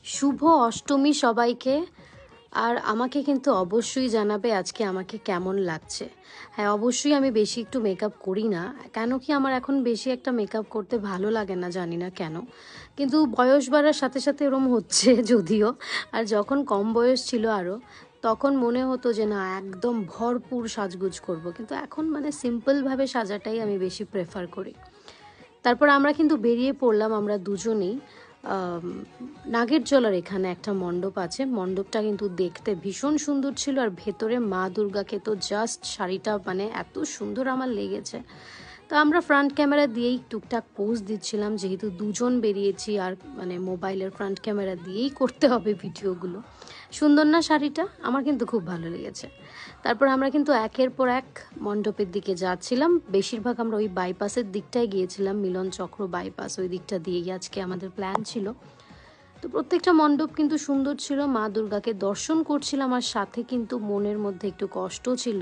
শুভ অষ্টমী সবাইকে। আর আমাকে কিন্তু অবশ্যই জানাবে আজকে আমাকে কেমন লাগছে। হ্যাঁ, অবশ্যই আমি বেশি একটু মেকআপ করি না, কেন কি আমার এখন বেশি একটা মেকআপ করতে ভালো লাগে না, জানি না কেন। কিন্তু বয়স বাড়ার সাথে সাথে এরম হচ্ছে যদিও। আর যখন কম বয়স ছিল আরও, তখন মনে হতো যে না একদম ভরপুর সাজগুজ করব, কিন্তু এখন মানে সিম্পলভাবে সাজাটাই আমি বেশি প্রেফার করি। তারপর আমরা কিন্তু বেরিয়ে পড়লাম, আমরা দুজনেই নাগেরজলার এখানে একটা মণ্ডপ আছে। মণ্ডপটা কিন্তু দেখতে ভীষণ সুন্দর ছিল, আর ভেতরে মা দুর্গাকে তো জাস্ট শাড়িটা মানে এত সুন্দর আমার লেগেছে। তো আমরা ফ্রন্ট ক্যামেরা দিয়েই টুকটাক পোজ দিচ্ছিলাম, যেহেতু দুজন বেরিয়েছি আর মানে মোবাইলের ফ্রন্ট ক্যামেরা দিয়েই করতে হবে ভিডিওগুলো। সুন্দর না শাড়িটা? আমার কিন্তু খুব ভালো লেগেছে। তারপর আমরা কিন্তু একের পর এক মণ্ডপের দিকে যাচ্ছিলাম। বেশিরভাগ আমরা ওই বাইপাসের দিকটায় গিয়েছিলাম, মিলন চক্র বাইপাস, ওই দিকটা দিয়েই আজকে আমাদের প্ল্যান ছিল। তো প্রত্যেকটা মণ্ডপ কিন্তু সুন্দর ছিল, মা দুর্গাকে দর্শন করছিলাম, আর সাথে কিন্তু মনের মধ্যে একটু কষ্ট ছিল।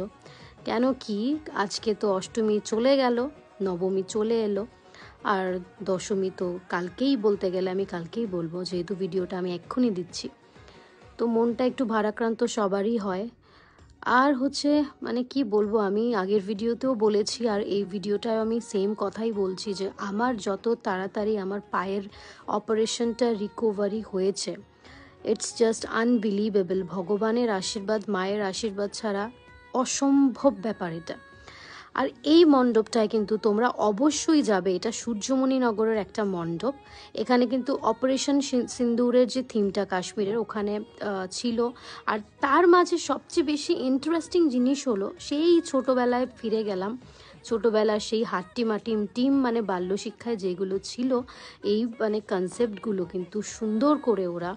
কেন কি আজকে তো অষ্টমী চলে গেল, নবমী চলে এলো, আর দশমী তো কালকেই, বলতে গেলে আমি কালকেই বলবো, যেহেতু ভিডিওটা আমি এক্ষুনি দিচ্ছি। তো মনটা একটু ভারাক্রান্ত সবারই হয়। আর হচ্ছে মানে কি বলবো, আমি আগের ভিডিওতেও বলেছি আর এই ভিডিওটায় আমি সেম কথাই বলছি, যে আমার যত তাড়াতাড়ি আমার পায়ের অপারেশনটা রিকভারি হয়েছে, ইটস জাস্ট আনবিলিভেবল। ভগবানের আশীর্বাদ, মায়ের আশীর্বাদ ছাড়া অসম্ভব ব্যাপার এটা। আর এই মণ্ডপটায় কিন্তু তোমরা অবশ্যই যাবে, এটা সূর্যমণি নগরের একটা মণ্ডপ। এখানে কিন্তু অপারেশন সিন্দুরের যে থিমটা কাশ্মীরের ওখানে ছিল। আর তার মাঝে সবচেয়ে বেশি ইন্টারেস্টিং জিনিস হলো, সেই ছোটোবেলায় ফিরে গেলাম। ছোটোবেলার সেই হাট্টিমাটিম টিম মানে বাল্যশিক্ষায় যেগুলো ছিল, এই মানে কনসেপ্টগুলো কিন্তু সুন্দর করে ওরা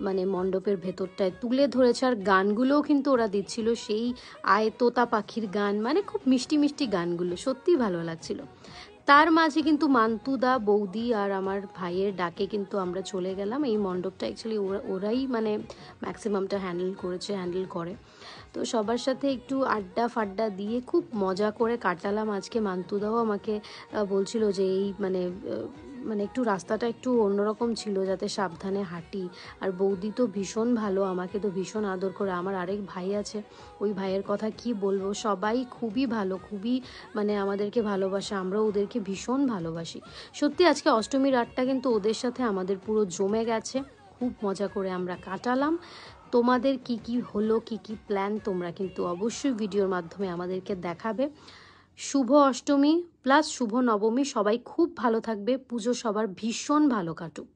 মানে মণ্ডপের ভেতরটায় তুলে ধরেছে। আর গানগুলোও কিন্তু ওরা দিচ্ছিল সেই আয় তোতা পাখির গান, মানে খুব মিষ্টি মিষ্টি গানগুলো, সত্যিই ভালো লাগছিল। তার মাঝে কিন্তু মান্তুদা, বৌদি আর আমার ভাইয়ের ডাকে কিন্তু আমরা চলে গেলাম। এই মণ্ডপটা অ্যাকচুয়ালি ওরাই মানে ম্যাক্সিমামটা হ্যান্ডেল করে। তো সবার সাথে একটু আড্ডা ফাড্ডা দিয়ে খুব মজা করে কাটালাম আজকে। মান্তুদাও আমাকে বলছিল যে এই মানে মানে একটু রাস্তাটা একটু অন্যরকম ছিল, যাতে সাবধানে হাঁটি। আর বৌদি তো ভীষণ ভালো, আমাকে তো ভীষণ আদর করে। আমার আরেক ভাই আছে, ওই ভাইয়ের কথা কি বলবো, সবাই খুবই ভালো, খুবই মানে আমাদেরকে ভালোবাসে, আমরাও ওদেরকে ভীষণ ভালোবাসি। সত্যি আজকে অষ্টমীর রাতটা কিন্তু ওদের সাথে আমাদের পুরো জমে গেছে, খুব মজা করে আমরা কাটালাম। তোমাদের কি কি হলো, কি কি প্ল্যান, তোমরা কিন্তু অবশ্যই ভিডিওর মাধ্যমে আমাদেরকে দেখাবে। শুভ অষ্টমী প্লাস শুভ নবমী, সবাই খুব ভালো থাকবে, পুজো সবার ভীষণ ভালো কাটুক।